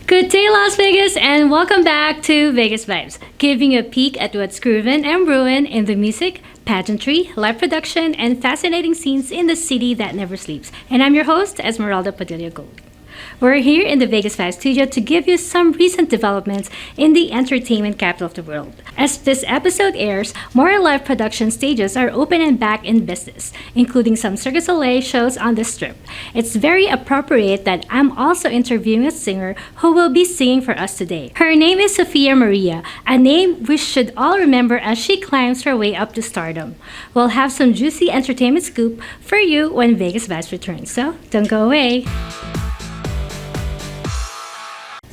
Good day, Las Vegas, and welcome back to Vegas Vibes, giving you a peek at what's groovin' and brewin' in the music, pageantry, live production, and fascinating scenes in the city that never sleeps. And I'm your host, Esmeralda Padilla-Gould. We're here in the Vegas Vibes studio to give you some recent developments in the entertainment capital of the world. As this episode airs, more live production stages are open and back in business, including some Cirque du Soleil shows on the Strip. It's very appropriate that I'm also interviewing a singer who will be singing for us today. Her name is Sophia Maria, a name we should all remember as she climbs her way up to stardom. We'll have some juicy entertainment scoop for you when Vegas Vibes returns, so don't go away.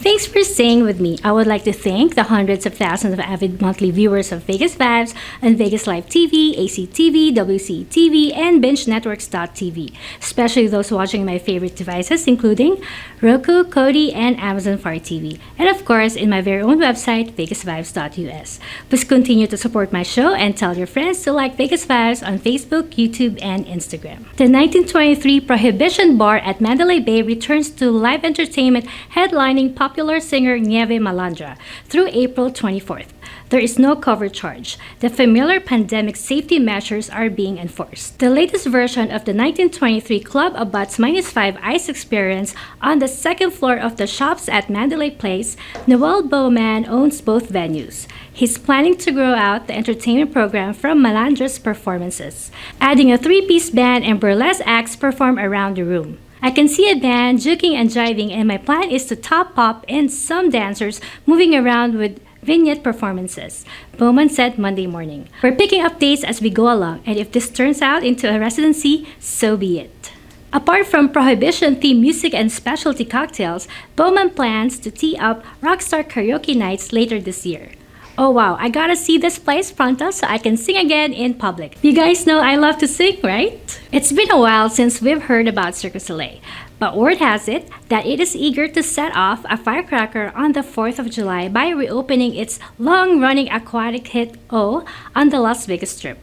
Thanks for staying with me. I would like to thank the hundreds of thousands of avid monthly viewers of Vegas Vibes on Vegas Live TV, ACTV, WCTV, and BingeNetworks.tv, especially those watching my favorite devices including Roku, Kodi, and Amazon Fire TV, and of course in my very own website, VegasVibes.us. Please continue to support my show and tell your friends to like Vegas Vibes on Facebook, YouTube, and Instagram. The 1923 Prohibition Bar at Mandalay Bay returns to live entertainment headlining popular singer Nieve Malandra through April 24th. There is no cover charge. The familiar pandemic safety measures are being enforced. The latest version of the 1923 Club abuts -5 ice experience on the second floor of the shops at Mandalay Place. Noel Bowman owns both venues. He's planning to grow out the entertainment program from Malandra's performances, adding a three-piece band and burlesque acts perform around the room. I can see a band juking and jiving, and my plan is to top pop and some dancers moving around with vignette performances, Bowman said Monday morning. We're picking up dates as we go along, and if this turns out into a residency, so be it. Apart from Prohibition-themed music and specialty cocktails, Bowman plans to tee up rockstar karaoke nights later this year. Oh wow, I gotta see this place pronto so I can sing again in public. You guys know I love to sing, right? It's been a while since we've heard about Cirque du Soleil, but word has it that it is eager to set off a firecracker on the 4th of July by reopening its long-running aquatic hit O on the Las Vegas Strip.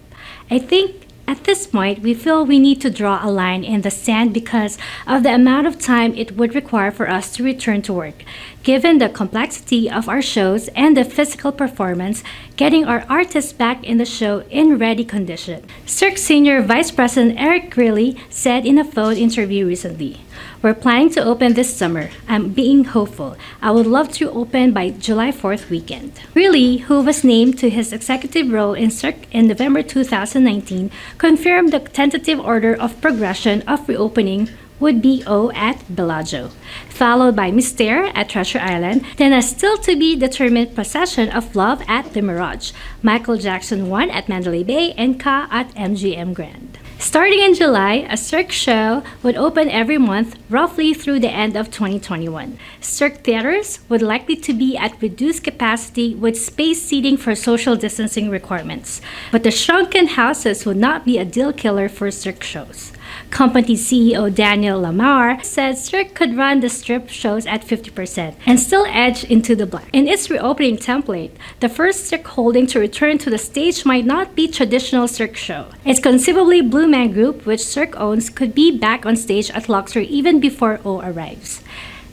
I think at this point, we feel we need to draw a line in the sand because of the amount of time it would require for us to return to work. Given the complexity of our shows and the physical performance, getting our artists back in the show in ready condition. Cirque Senior Vice President Eric Greeley said in a phone interview recently, "We're planning to open this summer. I'm being hopeful. I would love to open by July 4th weekend." Greeley, who was named to his executive role in Cirque in November 2019, confirmed the tentative order of progression of reopening would be O at Bellagio, followed by Mystere at Treasure Island, then a still-to-be-determined Procession of Love at the Mirage, Michael Jackson 1 at Mandalay Bay, and Ka at MGM Grand. Starting in July, a Cirque show would open every month roughly through the end of 2021. Cirque theaters would likely to be at reduced capacity with space seating for social distancing requirements. But the shrunken houses would not be a deal killer for Cirque shows. Company CEO Daniel Lamar said Cirque could run the Strip shows at 50% and still edge into the black. In its reopening template, the first Cirque holding to return to the stage might not be traditional Cirque show. It's conceivably Blue Man Group, which Cirque owns, could be back on stage at Luxor even before O arrives.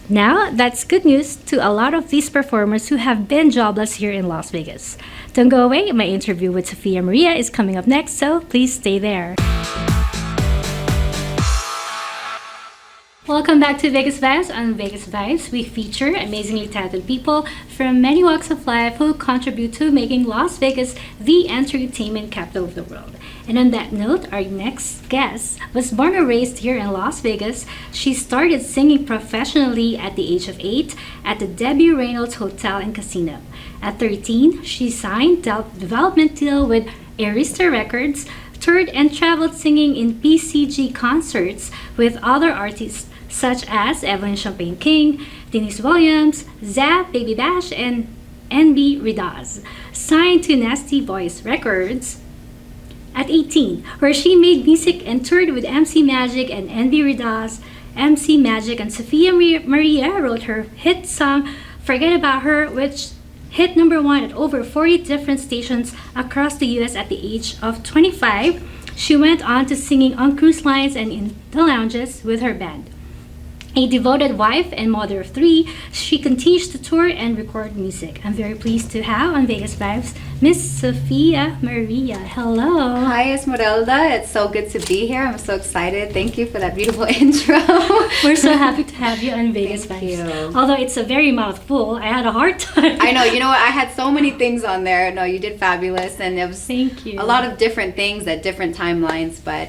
Now, that's good news to a lot of these performers who have been jobless here in Las Vegas. Don't go away, my interview with Sophia Maria is coming up next, so please stay there. Welcome back to Vegas Vibes. On Vegas Vibes, we feature amazingly talented people from many walks of life who contribute to making Las Vegas the entertainment capital of the world. And on that note, our next guest was born and raised here in Las Vegas. She started singing professionally at the age of 8 at the Debbie Reynolds Hotel and Casino. At 13, she signed a development deal with Arista Records, toured and traveled singing in PCG concerts with other artists such as Evelyn Champagne King, Deniece Williams, Zapp, Bash and NB Ridaz. Signed to Nastyboy Records at 18, where she made music and toured with MC Magic and NB Ridaz. MC Magic and Sophia Maria wrote her hit song Forget About Her, which hit #1 at over 40 different stations across the US at the age of 25. She went on to singing on cruise lines and in the lounges with her band. A devoted wife and mother of three, she continues to tour and record music. I'm very pleased to have on Vegas Vibes Miss Sophia Maria. Hello. Hi, Esmeralda. It's so good to be here. I'm so excited. Thank you for that beautiful intro. We're so happy to have you on Vegas Thank Vibes. you. Although it's a very mouthful, I had a hard time. I know. You know what? I had so many things on there. No, you did fabulous, and it was Thank you. a lot of different things at different timelines. But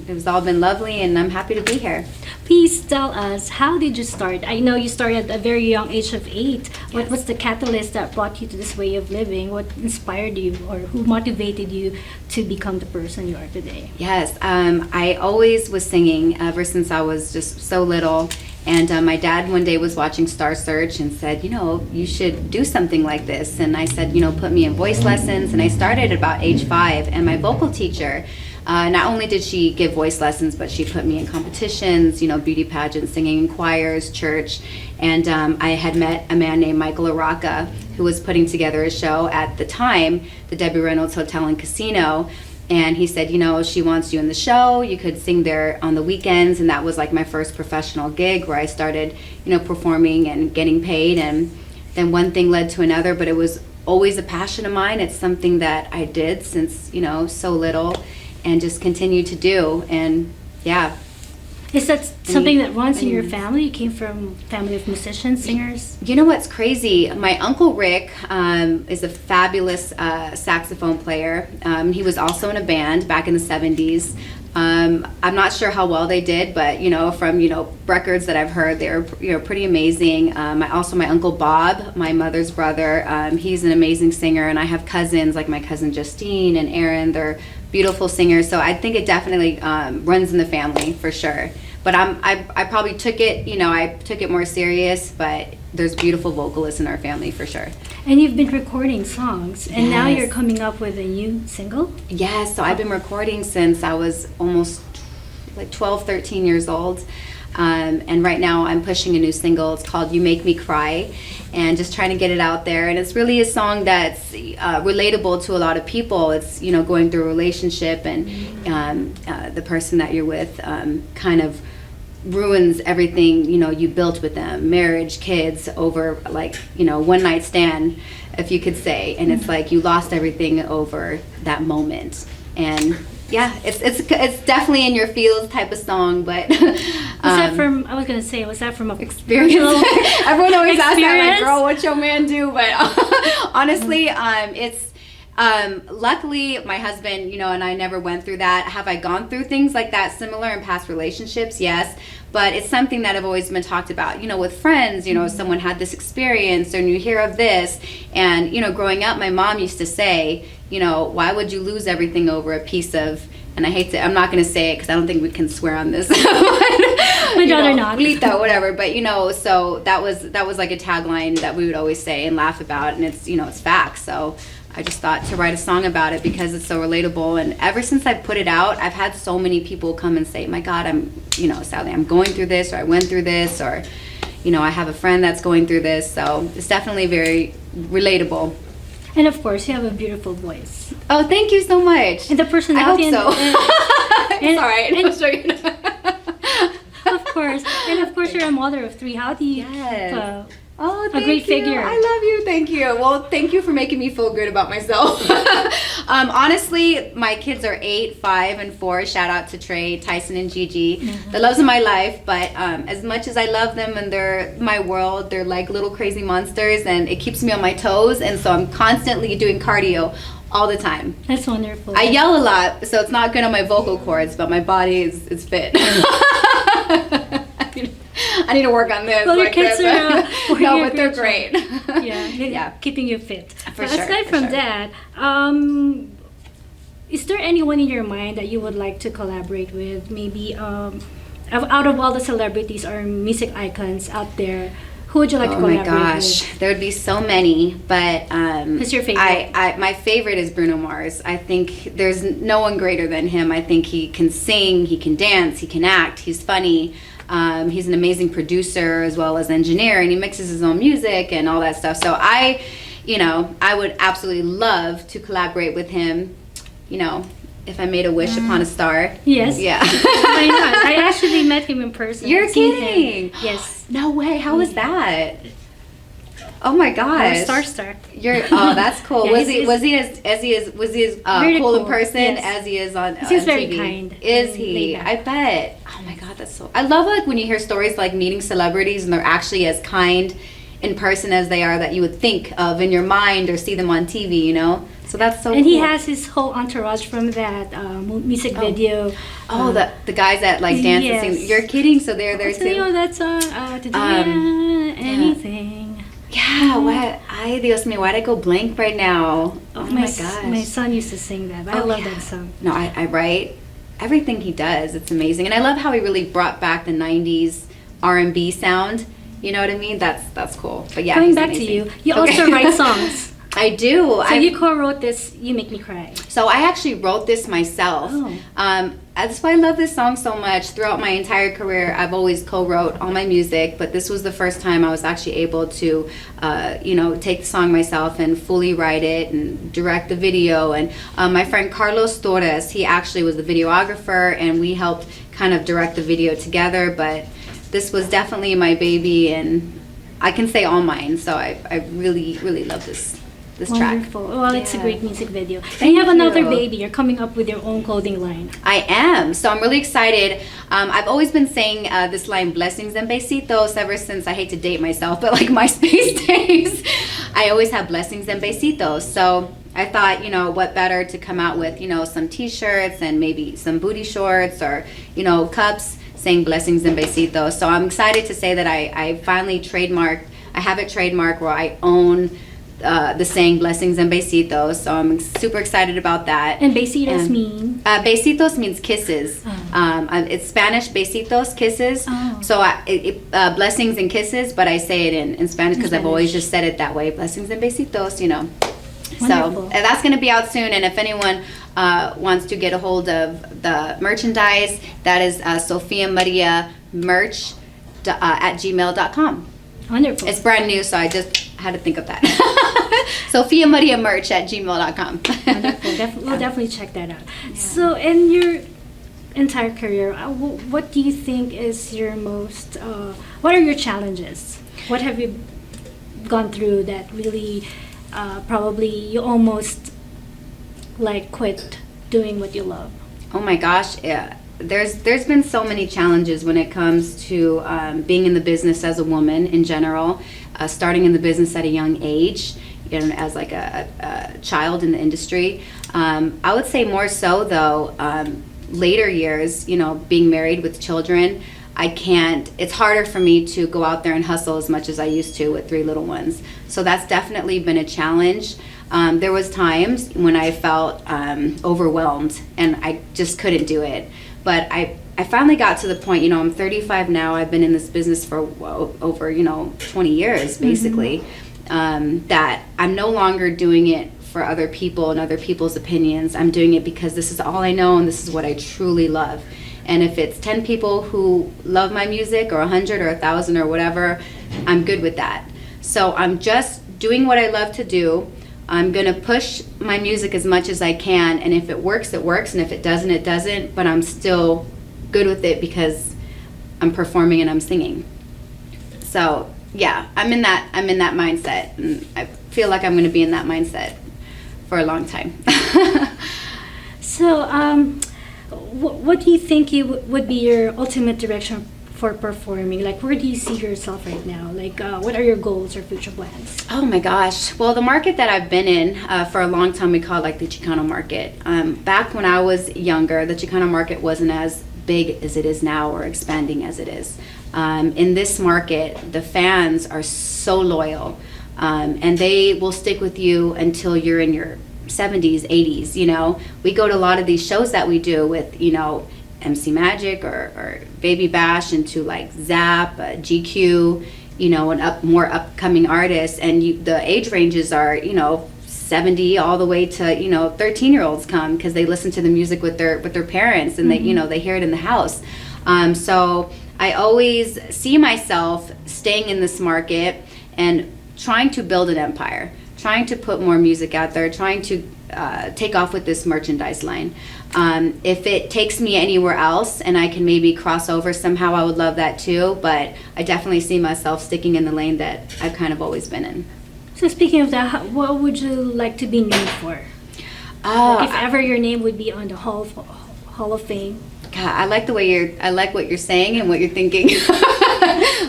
it was all been lovely, and I'm happy to be here. Please tell us, how did you start? I know you started at a very young age of 8. What Yes. was the catalyst that brought you to this way of living? What inspired you, or who motivated you to become the person you are today? Yes, I always was singing ever since I was just so little. And my dad one day was watching Star Search and said, you know, you should do something like this. And I said, you know, put me in voice lessons. And I started about age 5. And my vocal teacher, not only did she give voice lessons, but she put me in competitions, you know, beauty pageants, singing in choirs, church. And I had met a man named Michael Araka, who was putting together a show at the time, the Debbie Reynolds Hotel Casino. And he said, you know, she wants you in the show. You could sing there on the weekends. And that was like my first professional gig where I started, you know, performing and getting paid. And then one thing led to another, but it was always a passion of mine. It's something that I did since, you know, so little and just continue to do. And yeah. Is that something that runs in your family? You came from a family of musicians, singers? You know what's crazy? My Uncle Rick is a fabulous saxophone player. He was also in a band back in the 70s. I'm not sure how well they did, but you know, from records that I've heard, they're pretty amazing. Also my Uncle Bob, my mother's brother, he's an amazing singer, and I have cousins like my cousin Justine and Aaron. They're beautiful singers, so I think it definitely runs in the family for sure. But I probably took it, I took it more serious, but there's beautiful vocalists in our family for sure. And you've been recording songs, and now Yes. you're coming up with a new single? Yes, so I've been recording since I was almost like 12, 13 years old. And right now I'm pushing a new single. It's called You Make Me Cry, and just trying to get it out there. And it's really a song that's relatable to a lot of people. It's, going through a relationship, and the person that you're with kind of ruins everything, you built with them, marriage, kids, over one night stand, if you could say. And it's like you lost everything over that moment. And yeah, it's definitely in your feels type of song, but was that from a experience? Everyone always asks that, like, girl, what's your man do? But honestly, it's luckily my husband, and I never went through that. Have I gone through things like that similar in past relationships? Yes. But it's something that I've always been talked about, with friends, someone had this experience and you hear of this. And, growing up, my mom used to say, why would you lose everything over a piece of, and I'm not going to say it because I don't think we can swear on this. We'd rather not. Lita, whatever. But, so that was like a tagline that we would always say and laugh about. And it's, it's facts. So I just thought to write a song about it because it's so relatable. And ever since I put it out, I've had so many people come and say, my God, Sally, I'm going through this, or I went through this, or, I have a friend that's going through this. So it's definitely very relatable. And of course, you have a beautiful voice. Oh, thank you so much. And the personality. I hope so. It's all right. Of course. And of course, you're a mother of 3. How do you Oh, a great figure. I love you. Thank you. Well, thank you for making me feel good about myself. Honestly, my kids are 8, 5, and 4. Shout out to Trey, Tyson, and Gigi, the loves of my life. But as much as I love them and they're my world, they're like little crazy monsters, and it keeps me on my toes. And so I'm constantly doing cardio all the time. That's wonderful. I yell a lot, so it's not good on my vocal cords, but my body is fit. I need to work on this. Well, your kids are no, but they're great. Yeah, keeping you fit. For sure. Aside from that, is there anyone in your mind that you would like to collaborate with? Maybe out of all the celebrities or music icons out there, who would you like to collaborate with? Oh my gosh, there would be so many, but who's your favorite? My favorite is Bruno Mars. I think there's no one greater than him. I think he can sing, he can dance, he can act, he's funny. He's an amazing producer as well as engineer, and he mixes his own music and all that stuff. So I would absolutely love to collaborate with him, if I made a wish upon a star. Yes. Yeah. Why not? I actually met him in person. You're I've seen kidding. him. Yes. No way. How was that? Oh my I gosh. was starstruck. That's cool. Yeah, was he's- he as Very cool in cool, person yes. as he is on He's very TV? kind Is and he? laid back. I bet. Oh my god, that's so. I love like when you hear stories like meeting celebrities and they're actually as kind in person as they are that you would think of in your mind or see them on TV. You know. So that's so. And cool. he has his whole entourage from that music video. Oh, the guys that like dance and yes. sing. You're kidding. So they're there What's the name too. of that song? To do anything. Yeah. What? Ay, Dios mío. Why'd I go blank right now? Oh my gosh. My son used to sing that. But I love that song. No, I write everything he does. It's amazing, and I love how he really brought back the '90s R&B sound. You know what I mean? That's cool. But yeah, Coming he's back amazing. to you, you Okay. also write songs. I do. So you co-wrote this, You Make Me Cry. So I actually wrote this myself. Oh. That's why I love this song so much. Throughout my entire career, I've always co-wrote all my music, but this was the first time I was actually able to, take the song myself and fully write it and direct the video. And my friend Carlos Torres, he actually was the videographer, and we helped kind of direct the video together. But this was definitely my baby, and I can say all mine. So I really, really love this track. Wonderful. Well, it's a Yeah. great music video. And you have another you. baby. You're coming up with your own clothing line. I am. So I'm really excited. I've always been saying this line, blessings and besitos, ever since, I hate to date myself, but like MySpace days. I always have blessings and besitos. So I thought, what better to come out with, some t-shirts and maybe some booty shorts or, cups saying blessings and besitos. So I'm excited to say that I finally I have it trademarked where I own the saying blessings and besitos, so I'm super excited about that. And besitos mean? Besitos means kisses. It's Spanish, besitos, kisses. Oh. So blessings and kisses, but I say it in Spanish because I've always Spanish. just said it that way. Blessings and besitos, So Wonderful. that's going to be out soon. And if anyone wants to get a hold of the merchandise, that is Sophia Maria merch at gmail.com. Wonderful. It's brand new, so I just had to think of that. Sophia Maria merch at gmail.com. Wonderful. We'll definitely check that out. So, in your entire career, what do you think is your most, what are your challenges? What have you gone through that really, probably you almost like quit doing what you love? Oh my gosh, yeah. There's been so many challenges when it comes to being in the business as a woman in general, starting in the business at a young age, as like a child in the industry. I would say more so though, later years, being married with children, it's harder for me to go out there and hustle as much as I used to with 3 little ones. So that's definitely been a challenge. There was times when I felt overwhelmed and I just couldn't do it. But I finally got to the point, I'm 35 now, I've been in this business for over, 20 years basically, that I'm no longer doing it for other people and other people's opinions. I'm doing it because this is all I know and this is what I truly love. And if it's 10 people who love my music or 100 or 1,000 or whatever, I'm good with that. So I'm just doing what I love to do. I'm going to push my music as much as I can, and if it works, it works, and if it doesn't, it doesn't, but I'm still good with it because I'm performing and I'm singing. So, yeah, I'm in that mindset, and I feel like I'm going to be in that mindset for a long time. So, what do you think would be your ultimate direction for performing? Like, where do you see yourself right now? Like, what are your goals or future plans? Oh my gosh. Well, the market that I've been in for a long time, we call it like the Chicano market. Back when I was younger, the Chicano market wasn't as big as it is now or expanding as it is. In this market, the fans are so loyal, and they will stick with you until you're in your 70s, 80s, We go to a lot of these shows that we do with, MC Magic or Baby Bash into like Zapp, GQ, and more upcoming artists, and the age ranges are 70 all the way to 13-year-olds come because they listen to the music with their parents and they they hear it in the house. So I always see myself staying in this market and trying to build an empire, trying to put more music out there, trying to take off with this merchandise line. If it takes me anywhere else and I can maybe cross over somehow, I would love that too. But I definitely see myself sticking in the lane that I've kind of always been in. So speaking of that, what would you like to be known for? Like if ever your name would be on the Hall of Fame. God, I like what you're saying and what you're thinking.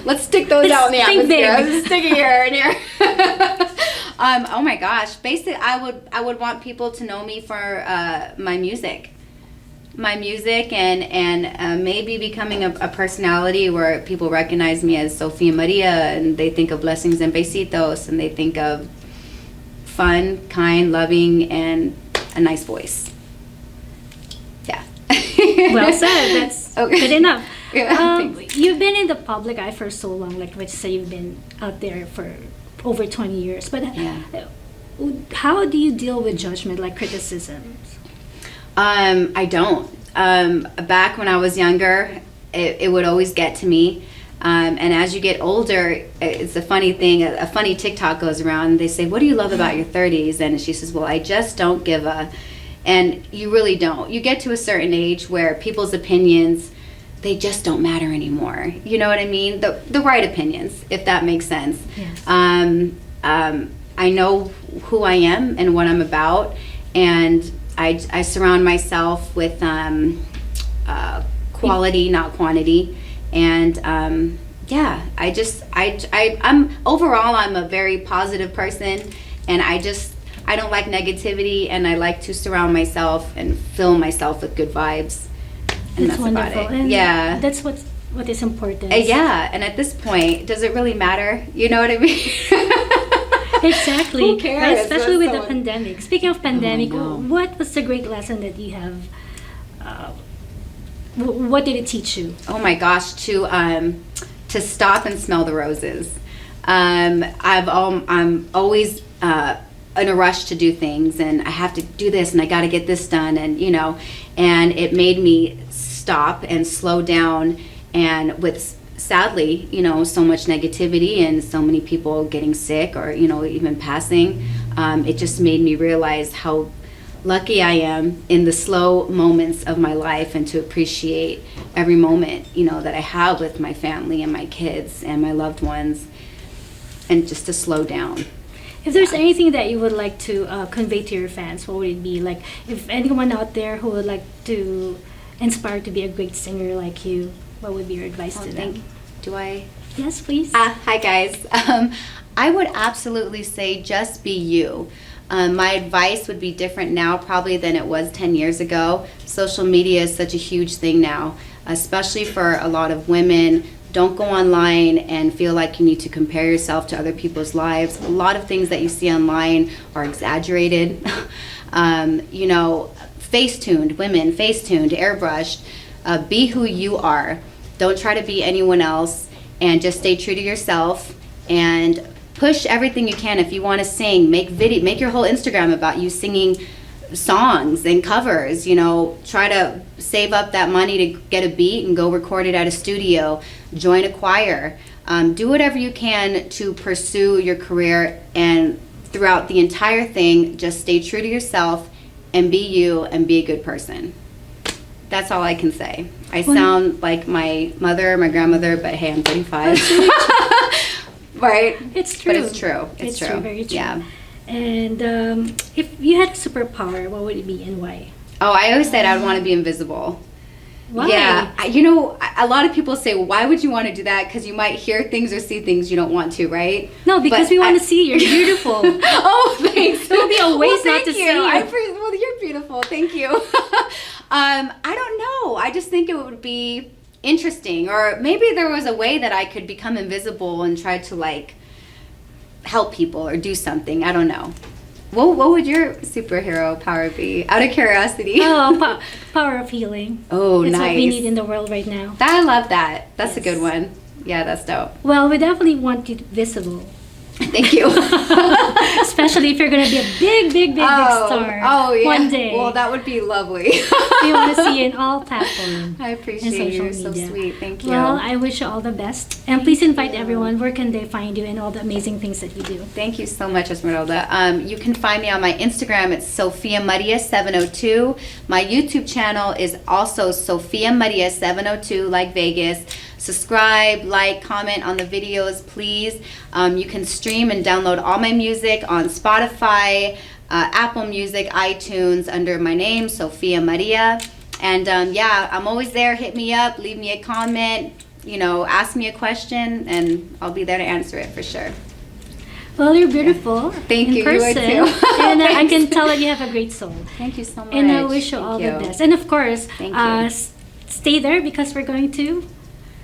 Let's stick those out in the atmosphere. Let's stick it here and here. Oh my gosh! Basically, I would want people to know me for my music, and maybe becoming a personality where people recognize me as Sophia Maria, and they think of blessings and besitos, and they think of fun, kind, loving, and a nice voice. Yeah. Well said. That's good enough. Yeah, you've been in the public eye for so long, like let's say you've been out there for over 20 years. But how do you deal with judgment, like criticisms? I don't. Back when I was younger, it would always get to me. And as you get older, it's a funny thing. A funny TikTok goes around. They say, "What do you love about your 30s?" And she says, "Well, I just don't give a." And you really don't. You get to a certain age where people's opinions, they just don't matter anymore. You know what I mean? The right opinions, if that makes sense. Yes. I know who I am and what I'm about, and I surround myself with quality, not quantity. And I'm overall, I'm a very positive person, and I don't like negativity, and I like to surround myself and fill myself with good vibes. And that's wonderful. about it. And yeah, that's what is important. Yeah, and at this point, does it really matter? You know what I mean? Exactly. Who cares? Right? Especially with That's the pandemic. Speaking of pandemic, Oh, what was the great lesson that you have? What did it teach you? Oh my gosh, to stop and smell the roses. I'm always in a rush to do things, and I have to do this, and I got to get this done, and and it made me stop and slow down. And with sadly, so much negativity and so many people getting sick or even passing, it just made me realize how lucky I am in the slow moments of my life, and to appreciate every moment that I have with my family and my kids and my loved ones, and just to slow down. If there's anything that you would like to convey to your fans, what would it be? Like, if anyone out there who would like to inspire to be a great singer like you, what would be your advice to them? Do I? Yes, please. Hi guys. I would absolutely say just be you. My advice would be different now probably than it was 10 years ago. Social media is such a huge thing now, especially for a lot of women. Don't go online and feel like you need to compare yourself to other people's lives. A lot of things that you see online are exaggerated. Face-tuned, women, face-tuned, airbrushed. Be who you are. Don't try to be anyone else, and just stay true to yourself, and push everything you can. If you want to sing, make your whole Instagram about you singing songs and covers. Try to save up that money to get a beat and go record it at a studio. Join a choir. Do whatever you can to pursue your career, and throughout the entire thing, just stay true to yourself and be you and be a good person. That's all I can say. I sound like my mother or my grandmother, but hey, I'm 35. Right? It's true. But it's true. It's true. Very true. Yeah. And if you had a superpower, what would it be and why? Oh, I always said I would want to be invisible. Why? Yeah. A lot of people say, well, why would you want to do that? Because you might hear things or see things you don't want to, right? No, because we want to see you. You're beautiful. Oh, thanks. It would be a waste not to see you. Well, you're beautiful. Thank you. I don't know. I just think it would be interesting, or maybe there was a way that I could become invisible and try to help people or do something. I don't know. What would your superhero power be? Out of curiosity. Oh, power of healing. Oh, That's nice. what we need in the world right now. I love that. That's a Yes. good one. Yeah, that's dope. Well, we definitely want you visible. Thank you. Especially Especially if you're gonna be a big star. Oh yeah. One day. Well, that would be lovely. We want to see you in all platforms. I appreciate you. You're so sweet. Thank you. Well, I wish you all the best. And please invite everyone. Where can they find you and all the amazing things that you do? Thank you so much, Esmeralda. You can find me on my Instagram. It's Sophia Maria 702. My YouTube channel is also Sophia Maria 702, like Vegas. Subscribe, like, comment on the videos, please. You can stream and download all my music on Spotify, Apple Music, iTunes, under my name, Sophia Maria. And yeah, I'm always there. Hit me up, leave me a comment, ask me a question, and I'll be there to answer it for sure. Well, you're beautiful. Thank you. Person. You are too. And I can tell that you have a great soul. Thank you so much. And I wish you all the best. And of course, stay there because we're going to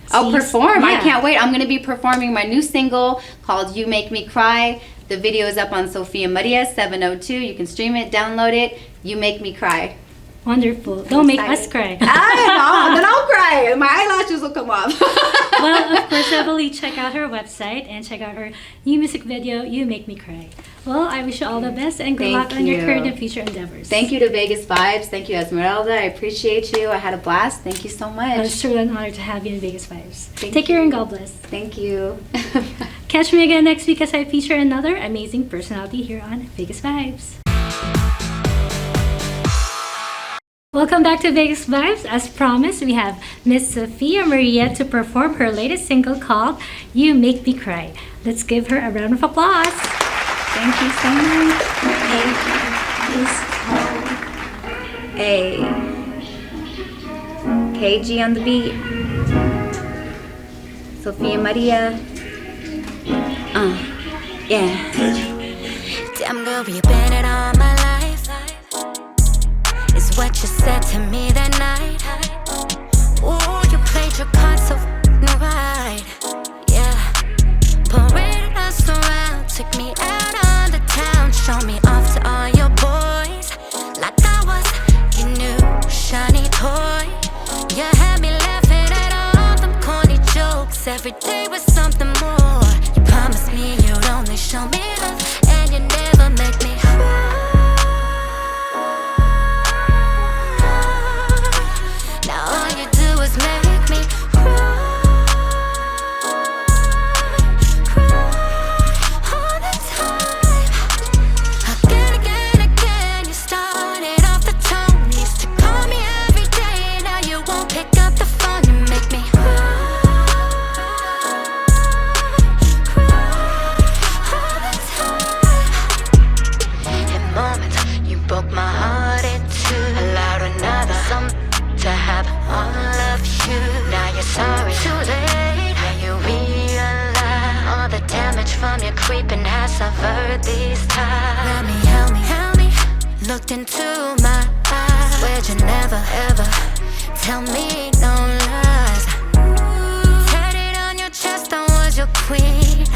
perform. Yeah. I can't wait. I'm going to be performing my new single called You Make Me Cry. The video is up on Sophia Maria 702. You can stream it, download it. You Make Me Cry. Wonderful. Don't make us cry. Then I'll cry. My eyelashes will come off. Well, of course, definitely check out her website and check out her new music video, You Make Me Cry. Well, I wish you all the best and good luck on your current and future endeavors. Thank you to Vegas Vibes. Thank you, Esmeralda. I appreciate you. I had a blast. Thank you so much. It's truly an honor to have you in Vegas Vibes. Take care and God bless. Thank you. Catch me again next week as I feature another amazing personality here on Vegas Vibes. Welcome back to Vegas Vibes. As promised, we have Miss Sophia Maria to perform her latest single called You Make Me Cry. Let's give her a round of applause. Thank you so much. Hey, KG on the beat. Sophia Maria. Yeah. Damn girl, you've been it all my life. Is what you said to me that night. Ooh, you played your cards so right. Yeah. Paraded us around, took me out on the town, showed me off to all your boys, like I was your new shiny toy. You had me laughing at all them corny jokes. Every day was something more. You promised me you'd only show me love, and you never make me cry. Creeping as I've heard these times. Help me, looked into my eyes. Swear you never ever tell me no lies. Tatted on your chest, I was your queen.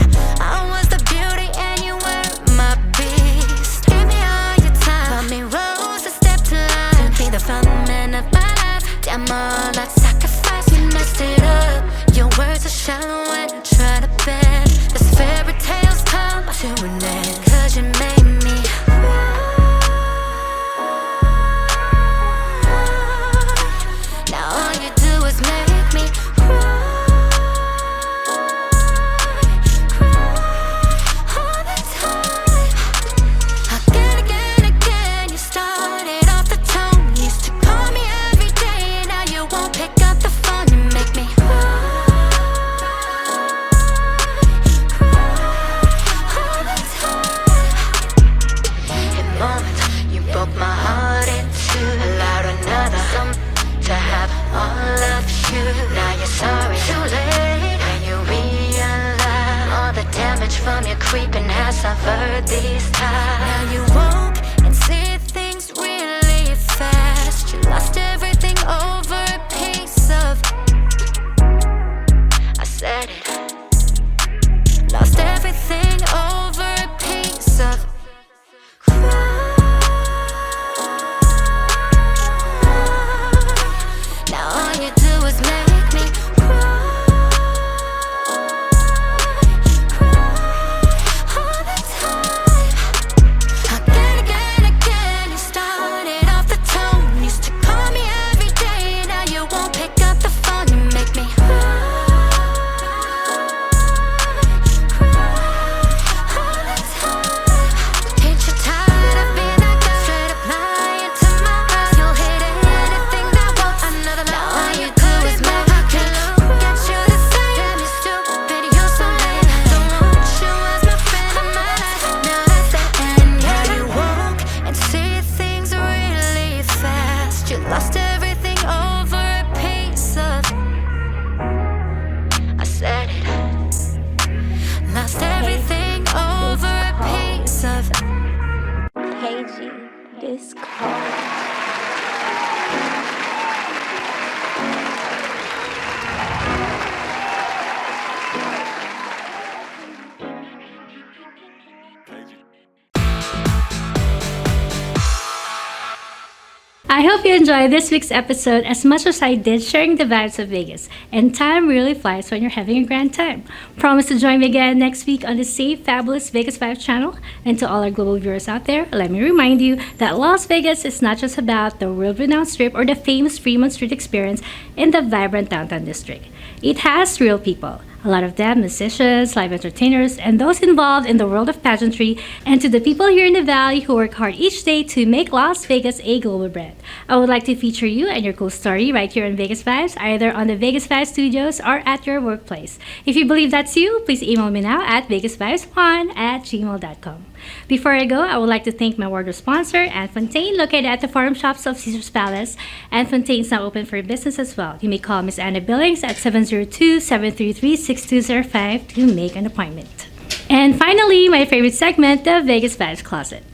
I was the beauty and you were my beast. Give me all your time, put me rose a step to line, to be the fun man of my life. Damn all that sacrifice, you messed it up. Your words are shallow and you try to bend. This fairy tales come to an end, 'cause you made me cry. Now all you do is make me cry. Cry all the time. Again, you started off the tone. Used to call me every day, now you won't pick up the phone. You make me cry. Broke my heart into allowed another to have all of you. Now you're sorry, too late. When you realize all the damage from your creeping has suffered these times. Now you woke and see things really fast. You lost everything over a piece of, I said it. Lost everything over a piece of cry. I hope you enjoyed this week's episode as much as I did sharing the vibes of Vegas. And time really flies when you're having a grand time. Promise to join me again next week on the same fabulous Vegas Vibes channel. And to all our global viewers out there, let me remind you that Las Vegas is not just about the world-renowned strip or the famous Fremont Street experience in the vibrant downtown district. It has real people. A lot of them musicians, live entertainers, and those involved in the world of pageantry, and to the people here in the Valley who work hard each day to make Las Vegas a global brand. I would like to feature you and your cool story right here on Vegas Vibes, either on the Vegas Vibes studios or at your workplace. If you believe that's you, please email me now at vegasvibes1@gmail.com. Before I go, I would like to thank my wardrobe sponsor, Anne Fontaine, located at the Forum Shops of Caesar's Palace. Anne Fontaine is now open for business as well. You may call Miss Anna Billings at 702-733-6205 to make an appointment. And finally, my favorite segment, the Vegas Vibes Closet.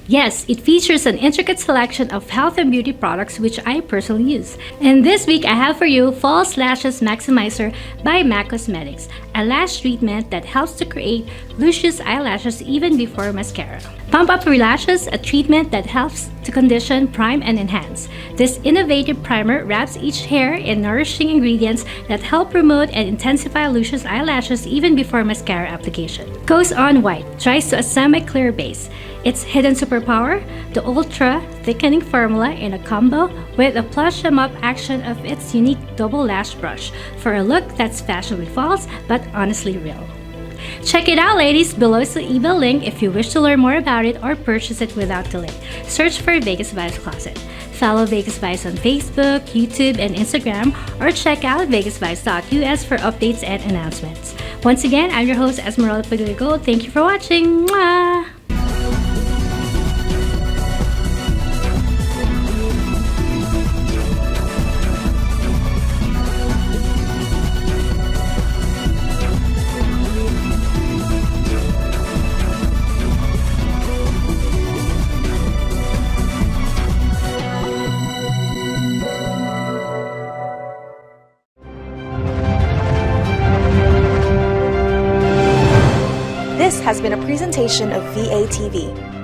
Yes, it features an intricate selection of health and beauty products which I personally use. And this week I have for you False Lashes Maximizer by MAC Cosmetics, a lash treatment that helps to create luscious eyelashes even before mascara. Pump Up Your Lashes, a treatment that helps to condition, prime, and enhance. This innovative primer wraps each hair in nourishing ingredients that help promote and intensify luscious eyelashes even before mascara application. Goes On White dries to a semi-clear base. Its hidden superpower, the ultra thickening formula in a combo with a plush em up action of its unique double lash brush for a look that's fashionably false but honestly real. Check it out, ladies. Below is the email link if you wish to learn more about it or purchase it without delay. Search for Vegas Vibes Closet. Follow Vegas Vibes on Facebook, YouTube, and Instagram, or check out vegasvibes.us for updates and announcements. Once again, I'm your host, Esmeralda Padilla-Gould. Thank you for watching. Mwah! This has been a presentation of VATV.